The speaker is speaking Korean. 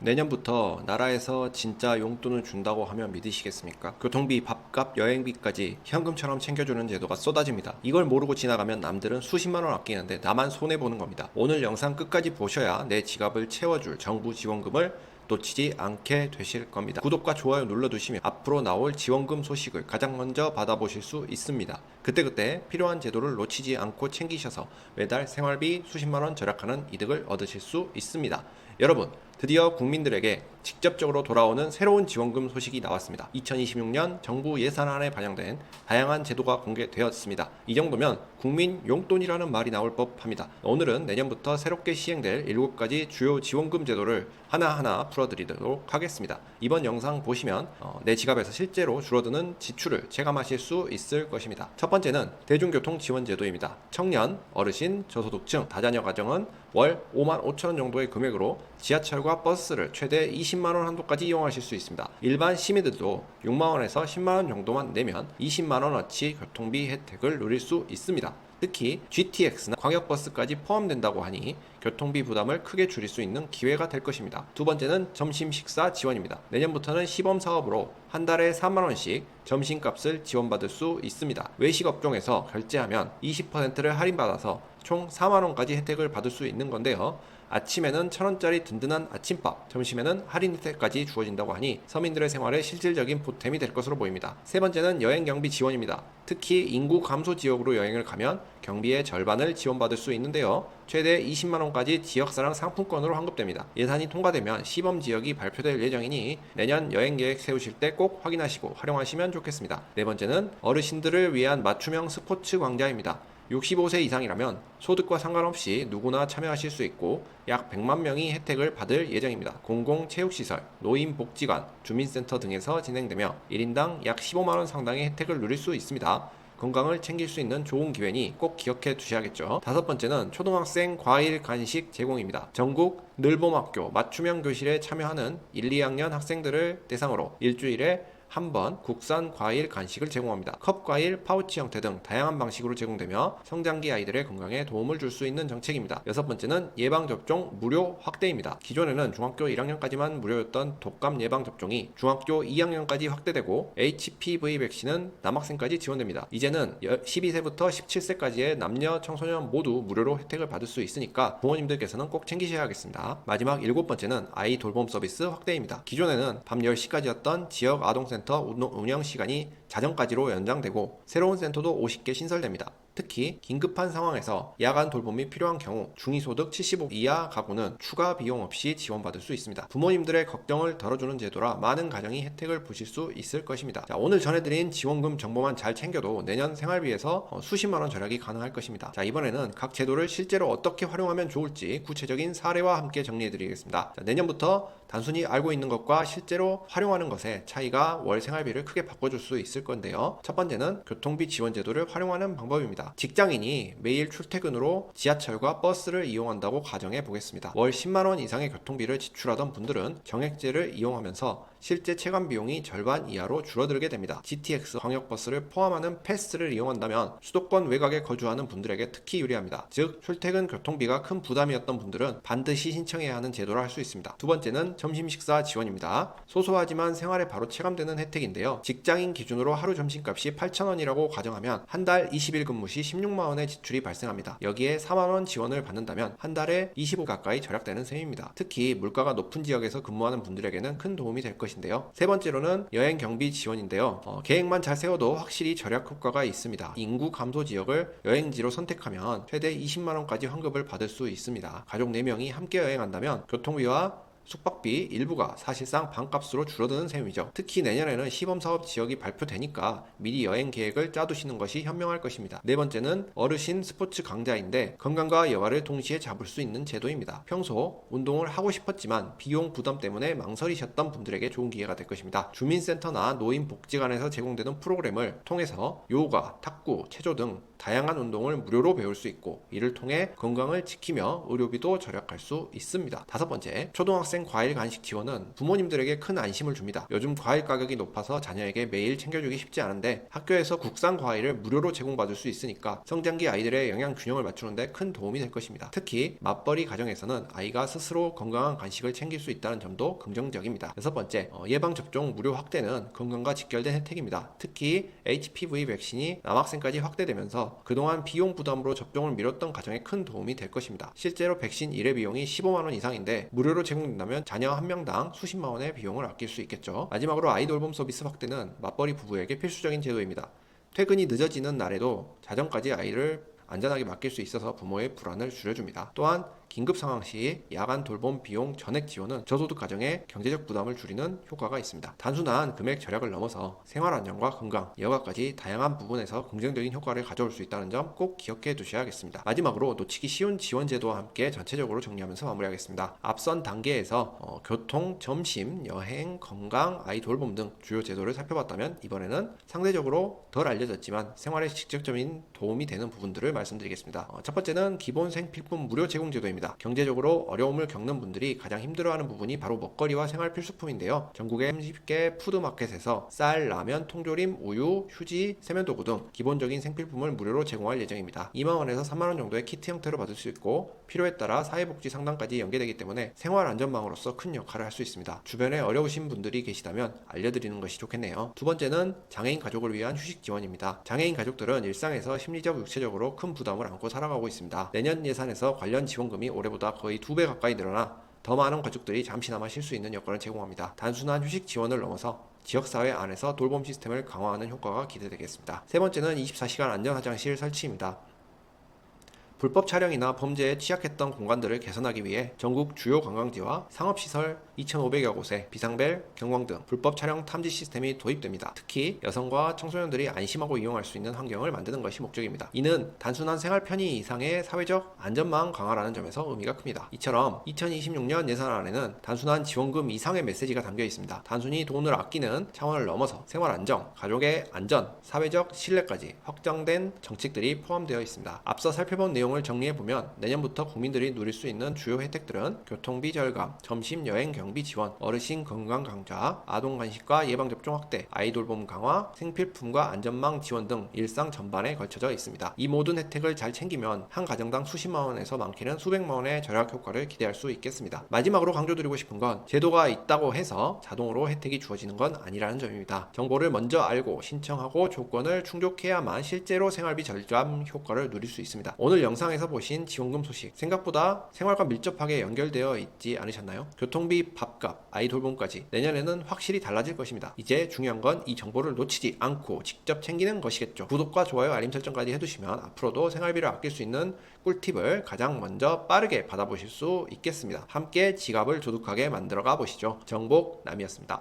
내년부터 나라에서 진짜 용돈을 준다고 하면 믿으시겠습니까? 교통비, 밥값, 여행비까지 현금처럼 챙겨주는 제도가 쏟아집니다. 이걸 모르고 지나가면 남들은 수십만 원 아끼는데 나만 손해보는 겁니다. 오늘 영상 끝까지 보셔야 내 지갑을 채워줄 정부 지원금을 놓치지 않게 되실 겁니다. 구독과 좋아요 눌러두시면 앞으로 나올 지원금 소식을 가장 먼저 받아보실 수 있습니다. 그때그때 필요한 제도를 놓치지 않고 챙기셔서 매달 생활비 수십만 원 절약하는 이득을 얻으실 수 있습니다. 여러분, 드디어 국민들에게 직접적으로 돌아오는 새로운 지원금 소식이 나왔습니다. 2026년 정부 예산안에 반영된 다양한 제도가 공개되었습니다. 이 정도면 국민 용돈이라는 말이 나올 법합니다. 오늘은 내년부터 새롭게 시행될 7가지 주요 지원금 제도를 하나하나 풀어드리도록 하겠습니다. 이번 영상 보시면 내 지갑에서 실제로 줄어드는 지출을 체감하실 수 있을 것입니다. 첫 번째는 대중교통 지원 제도입니다. 청년, 어르신, 저소득층, 다자녀 가정은 월 5만 5천 원 정도의 금액으로 지하철과 버스를 최대 20만 원 한도까지 이용하실 수 있습니다. 일반 시민들도 6만 원에서 10만 원 정도만 내면 20만 원어치 교통비 혜택을 누릴 수 있습니다. 특히 GTX나 광역버스까지 포함된다고 하니 교통비 부담을 크게 줄일 수 있는 기회가 될 것입니다. 두 번째는 점심 식사 지원입니다. 내년부터는 시범 사업으로 한 달에 4만 원씩 점심값을 지원받을 수 있습니다. 외식 업종에서 결제하면 20%를 할인받아서 총 4만 원까지 혜택을 받을 수 있는 건데요. 아침에는 1,000원짜리 든든한 아침밥, 점심에는 할인 혜택까지 주어진다고 하니 서민들의 생활에 실질적인 보탬이 될 것으로 보입니다. 세 번째는 여행 경비 지원입니다. 특히 인구 감소 지역으로 여행을 가면 경비의 절반을 지원받을 수 있는데요. 최대 20만 원까지 지역사랑 상품권으로 환급됩니다. 예산이 통과되면 시범 지역이 발표될 예정이니 내년 여행 계획 세우실 때 꼭 확인하시고 활용하시면 좋겠습니다. 네 번째는 어르신들을 위한 맞춤형 스포츠 광자입니다. 65세 이상이라면 소득과 상관없이 누구나 참여하실 수 있고 약 100만 명이 혜택을 받을 예정입니다. 공공체육시설, 노인복지관, 주민센터 등에서 진행되며 1인당 약 15만 원 상당의 혜택을 누릴 수 있습니다. 건강을 챙길 수 있는 좋은 기회니 꼭 기억해 두셔야겠죠. 다섯 번째는 초등학생 과일 간식 제공입니다. 전국 늘봄학교 맞춤형 교실에 참여하는 1, 2학년 학생들을 대상으로 일주일에 한 번 국산 과일 간식을 제공합니다. 컵 과일, 파우치 형태 등 다양한 방식으로 제공되며 성장기 아이들의 건강에 도움을 줄 수 있는 정책입니다. 여섯 번째는 예방접종 무료 확대입니다. 기존에는 중학교 1학년까지만 무료였던 독감 예방접종이 중학교 2학년까지 확대되고 HPV 백신은 남학생까지 지원됩니다. 이제는 12세부터 17세까지의 남녀 청소년 모두 무료로 혜택을 받을 수 있으니까 부모님들께서는 꼭 챙기셔야겠습니다. 마지막 일곱 번째는 아이 돌봄 서비스 확대입니다. 기존에는 밤 10시까지였던 지역 아동센터 운영 시간이 자정까지로 연장되고 새로운 센터도 50개 신설됩니다. 특히 긴급한 상황에서 야간 돌봄이 필요한 경우 중위소득 75 이하 가구는 추가 비용 없이 지원받을 수 있습니다. 부모님들의 걱정을 덜어주는 제도라 많은 가정이 혜택을 보실 수 있을 것입니다. 자, 오늘 전해드린 지원금 정보만 잘 챙겨도 내년 생활비에서 수십만 원 절약이 가능할 것입니다. 자, 이번에는 각 제도를 실제로 어떻게 활용하면 좋을지 구체적인 사례와 함께 정리해드리겠습니다. 자, 내년부터 단순히 알고 있는 것과 실제로 활용하는 것의 차이가 월 생활비를 크게 바꿔줄 수 있을 건데요. 첫 번째는 교통비 지원 제도를 활용하는 방법입니다. 직장인이 매일 출퇴근으로 지하철과 버스를 이용한다고 가정해 보겠습니다. 월 10만 원 이상의 교통비를 지출하던 분들은 정액제를 이용하면서 실제 체감 비용이 절반 이하로 줄어들게 됩니다. GTX 광역버스를 포함하는 패스를 이용한다면 수도권 외곽에 거주하는 분들에게 특히 유리합니다. 즉 출퇴근 교통비가 큰 부담이었던 분들은 반드시 신청해야 하는 제도라 할 수 있습니다. 두 번째는 점심 식사 지원입니다. 소소하지만 생활에 바로 체감되는 혜택인데요. 직장인 기준으로 하루 점심값이 8,000원이라고 가정하면 한 달 20일 근무 시 16만 원의 지출이 발생합니다. 여기에 4만 원 지원을 받는다면 한 달에 25 가까이 절약되는 셈입니다. 특히 물가가 높은 지역에서 근무하는 분들에게는 큰 도움이 될 것인데요. 세 번째로는 여행 경비 지원인데요. 계획만 잘 세워도 확실히 절약 효과가 있습니다. 인구 감소 지역을 여행지로 선택하면 최대 20만 원까지 환급을 받을 수 있습니다. 가족 4명이 함께 여행한다면 교통비와 숙박비 일부가 사실상 반값으로 줄어드는 셈이죠. 특히 내년에는 시범사업 지역이 발표되니까 미리 여행 계획을 짜두시는 것이 현명할 것입니다. 네 번째는 어르신 스포츠 강좌인데 건강과 여가를 동시에 잡을 수 있는 제도입니다. 평소 운동을 하고 싶었지만 비용 부담 때문에 망설이셨던 분들에게 좋은 기회가 될 것입니다. 주민센터나 노인복지관에서 제공되는 프로그램을 통해서 요가, 탁구, 체조 등 다양한 운동을 무료로 배울 수 있고 이를 통해 건강을 지키며 의료비도 절약할 수 있습니다. 다섯 번째, 초등학생 중학생 과일 간식 지원은 부모님들에게 큰 안심을 줍니다. 요즘 과일 가격이 높아서 자녀에게 매일 챙겨주기 쉽지 않은데 학교에서 국산 과일을 무료로 제공받을 수 있으니까 성장기 아이들의 영양 균형을 맞추는데 큰 도움이 될 것입니다. 특히 맞벌이 가정에서는 아이가 스스로 건강한 간식을 챙길 수 있다는 점도 긍정적입니다. 여섯 번째, 예방접종 무료 확대는 건강과 직결된 혜택입니다. 특히 HPV 백신이 남학생까지 확대되면서 그동안 비용 부담으로 접종을 미뤘던 가정에 큰 도움이 될 것입니다. 실제로 백신 1회 비용이 15만원 이상인데 무료로 제공된다면 자녀 한 명당 수십만원의 비용을 아낄 수 있겠죠. 마지막으로 아이 돌봄 서비스 확대는 맞벌이 부부에게 필수적인 제도입니다. 퇴근이 늦어지는 날에도 자정까지 아이를 안전하게 맡길 수 있어서 부모의 불안을 줄여줍니다. 또한 긴급 상황 시 야간 돌봄 비용 전액 지원은 저소득 가정의 경제적 부담을 줄이는 효과가 있습니다. 단순한 금액 절약을 넘어서 생활 안정과 건강, 여가까지 다양한 부분에서 긍정적인 효과를 가져올 수 있다는 점 꼭 기억해 두셔야겠습니다. 마지막으로 놓치기 쉬운 지원 제도와 함께 전체적으로 정리하면서 마무리하겠습니다. 앞선 단계에서 교통, 점심, 여행, 건강, 아이 돌봄 등 주요 제도를 살펴봤다면 이번에는 상대적으로 덜 알려졌지만 생활에 직접적인 도움이 되는 부분들을 말씀드리겠습니다. 첫 번째는 기본 생필품 무료 제공 제도입니다. 경제적으로 어려움을 겪는 분들이 가장 힘들어하는 부분이 바로 먹거리와 생활 필수품인데요. 전국의 30개 푸드마켓에서 쌀, 라면, 통조림, 우유, 휴지, 세면도구 등 기본적인 생필품을 무료로 제공할 예정입니다. 2만원에서 3만원 정도의 키트 형태로 받을 수 있고 필요에 따라 사회복지 상담까지 연계되기 때문에 생활 안전망으로서 큰 역할을 할 수 있습니다. 주변에 어려우신 분들이 계시다면 알려드리는 것이 좋겠네요. 두 번째는 장애인 가족을 위한 휴식 지원입니다. 장애인 가족들은 일상에서 심리적, 육체적으로 큰 부담을 안고 살아가고 있습니다. 내년 예산에서 관련 지원금이 올해보다 거의 2배 가까이 늘어나 더 많은 가족들이 잠시나마 쉴 수 있는 여건을 제공합니다. 단순한 휴식 지원을 넘어서 지역사회 안에서 돌봄 시스템을 강화하는 효과가 기대되겠습니다. 세 번째는 24시간 안전화장실 설치입니다. 불법 촬영이나 범죄에 취약했던 공간들을 개선하기 위해 전국 주요 관광지와 상업시설 2,500여 곳에 비상벨, 경광등, 불법 촬영 탐지 시스템이 도입됩니다. 특히 여성과 청소년들이 안심하고 이용할 수 있는 환경을 만드는 것이 목적입니다. 이는 단순한 생활 편의 이상의 사회적 안전망 강화라는 점에서 의미가 큽니다. 이처럼 2026년 예산안에는 단순한 지원금 이상의 메시지가 담겨 있습니다. 단순히 돈을 아끼는 차원을 넘어서 생활 안정, 가족의 안전, 사회적 신뢰까지 확장된 정책들이 포함되어 있습니다. 앞서 살펴본 내용을 정리해보면 내년부터 국민들이 누릴 수 있는 주요 혜택들은 교통비 절감, 점심 여행 경비 지원, 어르신 건강 강좌, 아동 간식과 예방접종 확대, 아이 돌봄 강화, 생필품과 안전망 지원 등 일상 전반에 걸쳐져 있습니다. 이 모든 혜택을 잘 챙기면 한 가정당 수십만원에서 많게는 수백만원의 절약 효과를 기대할 수 있겠습니다. 마지막으로 강조드리고 싶은 건 제도가 있다고 해서 자동으로 혜택이 주어지는 건 아니라는 점입니다. 정보를 먼저 알고 신청하고 조건을 충족해야만 실제로 생활비 절감 효과를 누릴 수 있습니다. 오늘 영상에서 보신 지원금 소식 생각보다 생활과 밀접하게 연결되어 있지 않으셨나요? 교통비, 밥값, 아이 돌봄까지 내년에는 확실히 달라질 것입니다. 이제 중요한 건 이 정보를 놓치지 않고 직접 챙기는 것이겠죠. 구독과 좋아요, 알림 설정까지 해두시면 앞으로도 생활비를 아낄 수 있는 꿀팁을 가장 먼저 빠르게 받아보실 수 있겠습니다. 함께 지갑을 두둑하게 만들어가 보시죠. 정복남이었습니다.